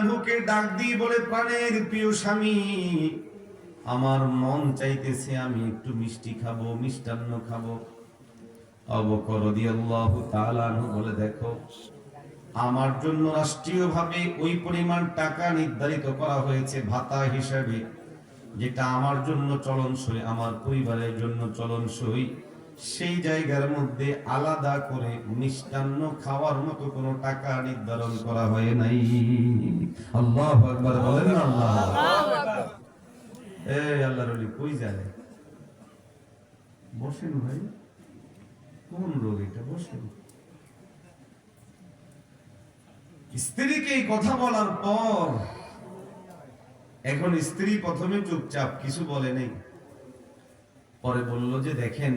আনহুকে ডাক দিয়ে বলে, প্রাণের প্রিয় স্বামী, আমার মন চাইতেছে আমি একটু মিষ্টি খাবো, মিষ্টান্ন খাবো। আবু বকর রাদিয়াল্লাহু তাআলা আনহু বলে, দেখো, আমার জন্য রাষ্ট্রীয়ভাবে ওই পরিমাণ টাকা নির্ধারিত করা হয়েছে ভাতা হিসেবে, যেটা আমার জন্য চলনসই, আমার পরিবারের জন্য চলনসই। সেই জায়গার মধ্যে আলাদা করে মিষ্টান্ন খাওয়ার মতো কোনো টাকা নির্ধারণ করা হয় নাই। আল্লাহু আকবার বলেন না? আল্লাহু আকবার। এই আল্লাহর ওলি কই যায়? বসেন ভাই, কোন রোগ এটা? বসেন। স্ত্রীকে এই কথা বলার পর এখন স্ত্রী প্রথমে চুপচাপ, কিছু বলে নেই। পরে বলল যে, দেখেন,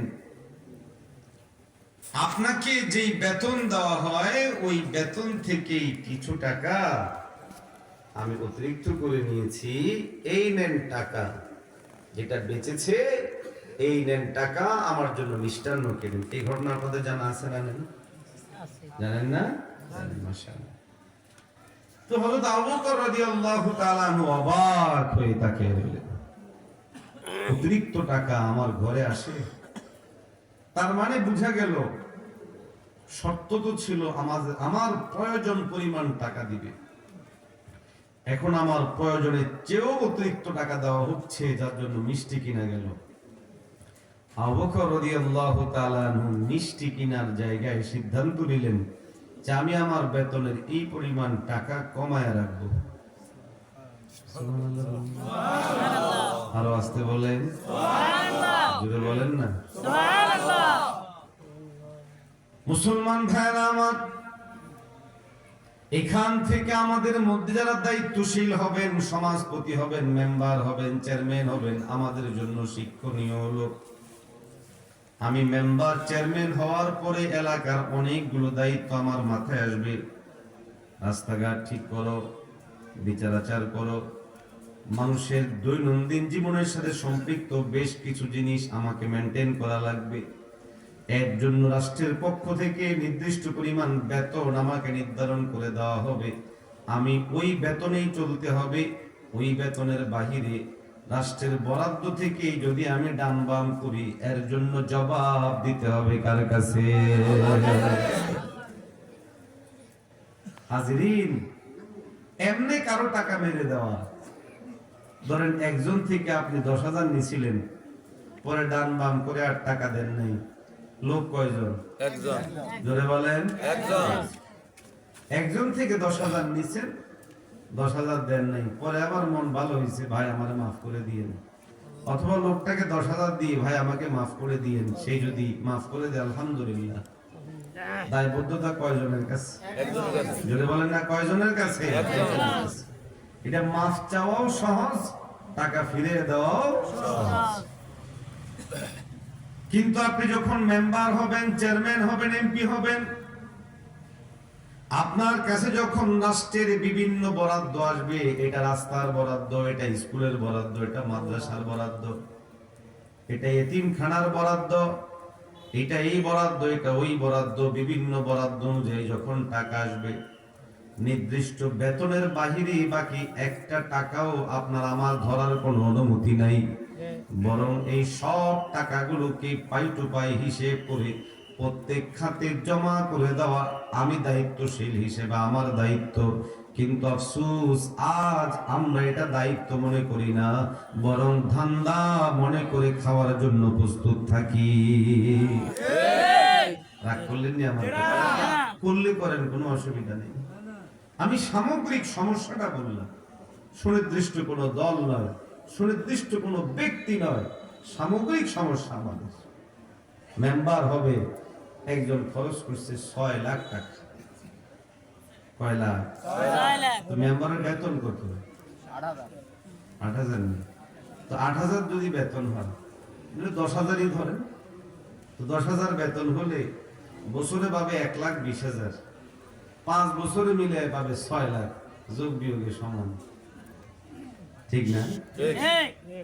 আপনাকে যেই বেতন দেওয়া হয় ওই বেতন থেকেই কিছু টাকা আমি অতিরিক্ত করে নিয়েছি। এই নেন টাকা, যেটা বেঁচেছে এই নেন টাকা, আমার জন্য মিষ্টান্ন কিনুন। এই ঘটনা আপনাদের জানা আছে না? জানেন না? মাশাআল্লাহ। তো হযরত আবু বকর রাদিয়াল্লাহু তাআলা আনহু অবাক হয়ে তাকিয়ে রইলেন। অতিরিক্ত টাকা আমার ঘরে আসে? তার মানে বোঝা গেল শর্ত তো ছিল আমার প্রয়োজন পরিমাণ টাকা দিবে। এখন আমার প্রয়োজনের চেয়েও অতিরিক্ত টাকা দেওয়া হচ্ছে, যার জন্য মিষ্টি কিনা গেল। আবু বকর রাদিয়াল্লাহু তাআলা আনহু মিষ্টি কিনার জায়গায় সিদ্ধান্ত নিলেন যে আমি আমার বেতনের এই পরিমাণ টাকা কমায় রাখবো। আরো আসতে বলেন, জোরে বলেন না। মুসলমান ভাইরা আমার, এখান থেকে আমাদের মধ্যে যারা দায়িত্বশীল হবেন, সমাজপতি হবেন, মেম্বার হবেন, চেয়ারম্যান হবেন, আমাদের জন্য শিক্ষণীয় হলো, আমি মেম্বার চেয়ারম্যান হওয়ার পরে এলাকার অনেকগুলো দায়িত্ব আমার মাথায় আসবে। রাস্তাঘাট ঠিক করো, বিচার আচার করো, মানুষের দৈনন্দিন জীবনের সাথে সম্পৃক্ত বেশ কিছু জিনিস আমাকে মেনটেন করা লাগবে। এর জন্য রাষ্ট্রের পক্ষ থেকে নির্দিষ্ট পরিমাণ বেতন আমাকে নির্ধারণ করে দেওয়া হবে। আমি ওই বেতনেই চলতে হবে। ওই বেতনের বাহিরে রাষ্ট্রের বরাদ্দ থেকে যদি আমি ডান বাম করি, এর জন্য জবাব দিতে হবে কার কাছে? হাজিরিন, এমনি কারো টাকা মেরে দেওয়া, ধরেন একজন থেকে আপনি 10,000 নিছিলেন, পরে ডান বাম করে আর টাকা দেন নাই, লোক কয়জন? একজন। জোরে বলেন। একজন থেকে 10,000 নিছেন, 10,000 দেন নাই, পরে আবার মন ভালো হয়েছে, ভাই আমারে মাফ করে দিয়েন। অথবা লোকটাকে 10,000 দিয়ে, ভাই আমাকে মাফ করে দিয়েন, সেই যদি মাফ করে দেয় আলহামদুলিল্লাহ। দায়বদ্ধতা কয়জনের কাছে? জোরে বলেন না, কয়জনের কাছে? এটা মাফ চাওয়াও সহজ, টাকা ফিরিয়ে দেওয়াও সহজ। কিন্তু আপনি যখন মেম্বার হবেন, চেয়ারম্যান হবেন, এমপি হবেন, আপনার কাছে যখন রাষ্ট্রের বিভিন্ন বরাদ্দ আসবে, এটা রাস্তার বরাদ্দ, এটা স্কুলের বরাদ্দ, এটা মাদ্রাসার বরাদ্দ, এটা এতিমখানার বরাদ্দ, এটা এই বরাদ্দ, এটা ওই বরাদ্দ, বিভিন্ন বরাদ্দ অনুযায়ী যখন টাকা আসবে, নির্দিষ্ট বেতনের বাহিরে বাকি একটা টাকাও আপনার আমার ধরার কোনো অনুমতি নাই। বরং এই সব টাকাগুলোকে পাই টু পাই হিসেব করে প্রত্যেক খাতে জমা করে দেওয়া আমি দায়িত্বশীল হিসেবে আমার দায়িত্ব। কিন্তু আফসোস, আজ আমরা এটা দায়িত্ব মনে করি না, বরং ধান্দা মনে করে খাওয়ার জন্য প্রস্তুত থাকি। রাগ করলেন না? আমার করলে করেন, কোনো অসুবিধা নেই। আমি সামগ্রিক সমস্যাটা বললাম, সুনির্দিষ্ট কোনো দল নয়, সুনির্দিষ্ট কোনো ব্যক্তি নয়, সামগ্রিক সমস্যা আমাদের। মেম্বার হবে একজন, খরচ করছে 6 লাখ টাকা। কয় লাখ? তো মেম্বারের বেতন কত? 8,000 নেই তো 8,000 যদি বেতন হয়, 10,000ই ধরেন, তো 10,000 বেতন হলে বছরে পাবে 1,20,000, 5 বছরে মিলে পাবে 6 লাখ, যোগ বিয়োগে সমান, ঠিক না?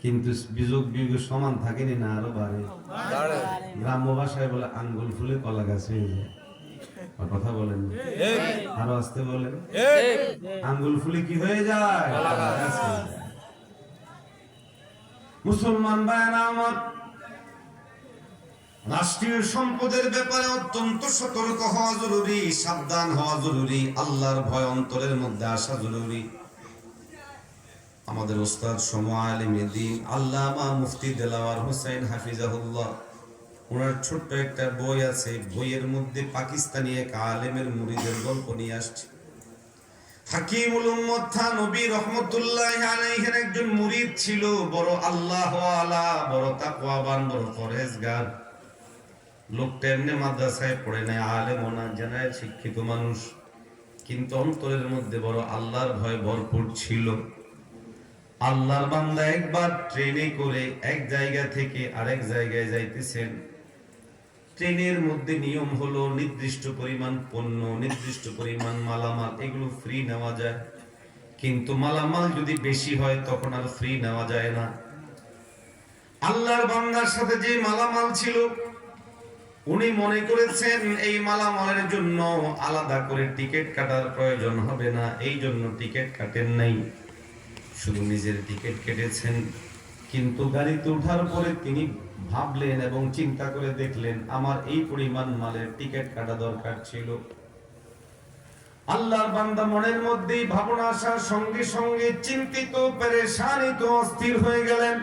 কিন্তু যোগ বিয়োগে সমান থাকেনি না, আরো বাড়ে। গ্রাম্য ভাষায় বলে আঙ্গুল ফুলে কলা গাছ হয়ে যায়। কথা বলেন, আরো আসতে বলেন। আঙ্গুল ফুলে কি হয়ে যায়? মুসলমান ভাইরা আমার, রাষ্ট্রীয় সম্পদের ব্যাপারে অত্যন্ত সতর্ক হওয়া জরুরি, সাবধান হওয়া জরুরি, আল্লাহর ভয় অন্তরের মধ্যে আসা জরুরি। আমাদের ওস্তাদ সময় আলেমে দ্বীন আল্লামা মুফতি দেলাওয়ার হোসেন হাফিজাহুল্লাহ, ওনার ছোট্ট একটা বই আছে, বইয়ের মধ্যে পাকিস্তানি এক আলেমের মুরিদের গল্প নিয়ে আসছে। হাকিমুল উম্মত থানবী রহমতুল্লাহ আলাইহির একজন মুরিদ ছিল, বড় আল্লাহ ওয়ালা, বড় তাকওয়াবান, বড় পরহেজগার। লোকটা এমনি মাদ্রাসায় পড়ে নাই, আলেম না, জেনারেল শিক্ষিত মানুষ, কিন্তু অন্তরের মধ্যে বড় আল্লাহর ভয় ভরপুর ছিল। আল্লাহর বান্দা একবার ট্রেনে করে এক জায়গা থেকে আরেক জায়গায় যাইতেছেন। ট্রেনের মধ্যে নিয়ম হলো নির্দিষ্ট পরিমাণ পণ্য, নির্দিষ্ট পরিমাণ মালামাল, এগুলো ফ্রি নেওয়া যায়, কিন্তু মালামাল যদি বেশি হয় তখন আর ফ্রি নেওয়া যায় না। আল্লাহর বান্দার সাথে যে মালামাল ছিল, উনি মনে করেছেন এই মালামালের জন্য আলাদা করে টিকিট কাটার প্রয়োজন হবে না, এই জন্য টিকিট কাটেন নাই, শুধু নিজের টিকিট কেটেছেন। কিন্তু গাড়িতে ওঠার পরে তিনি ভাবলেন এবং চিন্তা করে দেখলেন, আমার এই পরিমাণ মালের টিকিট কাটা দরকার ছিল। আল্লাহর বান্দা মনের মধ্যেই ভাবনা আসার সঙ্গে সঙ্গে চিন্তিত, পেরেশানিত, অস্থির হয়ে গেলেন।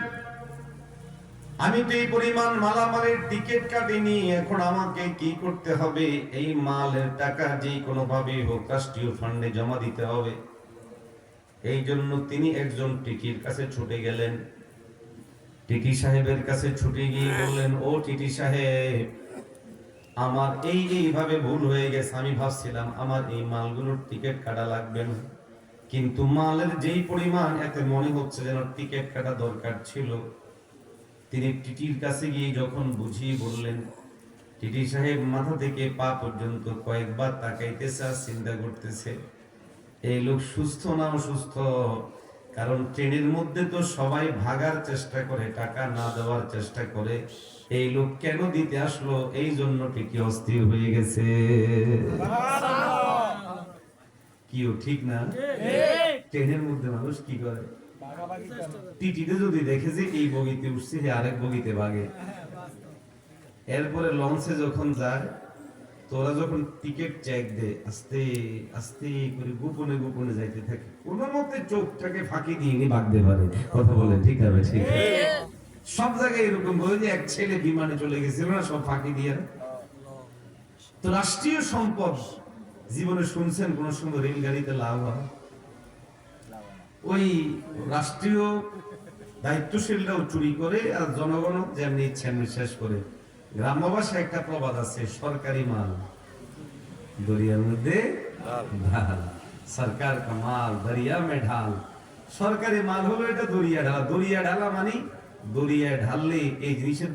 আমি তো এই পরিমাণ মালামালের টিকিট কাটিনি, এখন আমাকে কি করতে হবে? এই মালের টাকা যে কোনো ভাবে হোক রাষ্ট্রীয় ফান্ডে জমা দিতে হবে। এই জন্য তিনি একজন টিটির কাছে ছুটে গেলেন। টিটি সাহেবের কাছে ছুটে গিয়ে বললেন, ও টিটি সাহেব, আমার এইভাবে ভুল হয়ে গেছে, আমি ভাবছিলাম আমার এই মালগুলোর টিকিট কাটা লাগবে না, কিন্তু মালের যেই পরিমাণ এতে মনে হচ্ছে যেন টিকিট কাটা দরকার ছিল। তিনি টিটির কাছে গিয়ে যখন বুঝিয়ে বললেন, টিটি সাহেব মাথা থেকে পা পর্যন্ত কয়েকবার তাকাইতেছে আর চিন্তা করতেছে, এই লোক সুস্থ না অসুস্থ। কারণ ট্রেনের মধ্যে তো সবাই ভাগার চেষ্টা করে, টাকা না দেওয়ার চেষ্টা করে, এই লোক কেন দিতে আসলো? এই জন্য টিটি অস্থির হয়ে গেছে। কিও ঠিক না? ট্রেনের মধ্যে মানুষ কি করে? টিটিতে যদি দেখে যে এই বগিতে উঠছে, আরেক বগিতে ভাগে। এরপরে লঞ্চে যখন যায়, তোরা যখন টিকিট চেক দে, আস্তে আস্তে করে গোপনে গোপনে যাইতে থাকে, কোনো মতে চোখটাকে ফাঁকি দিয়ে ভাগতে পারে। কথা বলে ঠিক হবে? ঠিক। সব জায়গায় এরকম বলে যে এক ছেলে বিমানে চলে গেছিল না, সব ফাঁকি দিয়ে। তো রাষ্ট্রীয় সম্পদ জীবনে শুনছেন কোন সময় রেলগাড়িতে লাভ হয়? ওই রাষ্ট্রীয় দায়িত্বশীলরাও চুরি করে, আর জনগণ যেমনি ইচ্ছা শেষ করে। গ্রাম্য ভাষায় একটা প্রবাদ আছে, সরকারি মাল দরিয়ার মধ্যে ঢাল, সরকার কা মাল দরিয়া মে ঢাল। সরকারি মাল হলো এটা দরিয়া ঢালা। দরিয়া ঢালা মানে দরিয়া ঢাললে এই জিনিসের